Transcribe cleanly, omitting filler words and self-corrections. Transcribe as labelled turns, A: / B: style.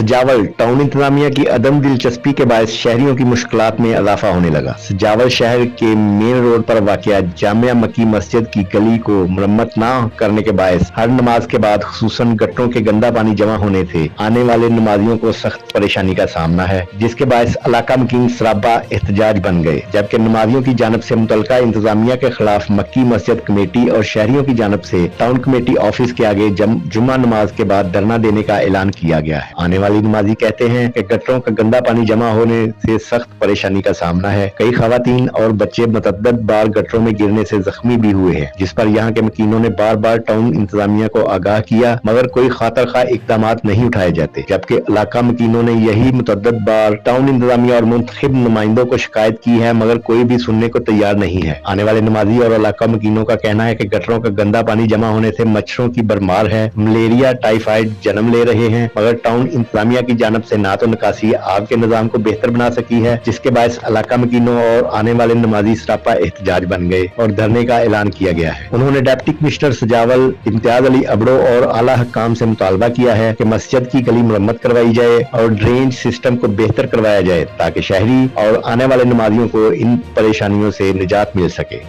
A: सजावल टाउन इंतजामिया की अदम दिलचस्पी के बायस शहरियों की मुश्किलात में इजाफा होने लगा। सजावल शहर के मेन रोड पर वाक़या जामिया मक्की मस्जिद की गली को मरम्मत न करने के बायस हर नमाज के बाद खुसूसन गटरों के गंदा पानी जमा होने से आने वाले नमाजियों को सख्त परेशानी का सामना है, जिसके बायस इलाका मकीन सराबा एहतजाज बन गए, जबकि नमाजियों की जानब से मुतलका इंतजामिया के खिलाफ मक्की मस्जिद कमेटी और शहरियों की जानब से टाउन कमेटी ऑफिस के आगे जुम्मा नमाज के बाद धरना देने का ऐलान किया गया है। आने वाली नमाजी कहते हैं कि गटरों का गंदा पानी जमा होने से सख्त परेशानी का सामना है। कई खवातीन और बच्चे मुतअद्दिद बार गटरों में गिरने से जख्मी भी हुए हैं, जिस पर यहाँ के मकीनों ने बार बार टाउन इंतजामिया को आगाह किया, मगर कोई खातर खा इकदाम नहीं उठाए जाते, जबकि इलाका मकीनों ने यही मुतअद्दिद बार टाउन इंतजामिया और मुंतखब नुमाइंदों को शिकायत की है, मगर कोई भी सुनने को तैयार नहीं है। आने वाले नमाजी और इलाका मकीनों का कहना है कि गटरों का गंदा पानी जमा होने से मच्छरों की बरमार है, मलेरिया टाइफाइड जन्म ले रहे हैं, मगर टाउन इंतजामिया की जानब से ना तो निकासी आग के निजाम को बेहतर बना सकी है, जिसके बायस इलाका मकीनों और आने वाले नमाजी सरापा एहतजाज बन गए और धरने का ऐलान किया गया है। उन्होंने डिप्टी कमिश्नर सजावल इम्तियाज अली अबड़ो और आला हकाम से मुतालबा किया है कि मस्जिद की गली मरम्मत करवाई जाए और ड्रेनेज सिस्टम को बेहतर करवाया जाए, ताकि शहरी और आने वाले नमाजियों को इन परेशानियों से निजात मिल सके।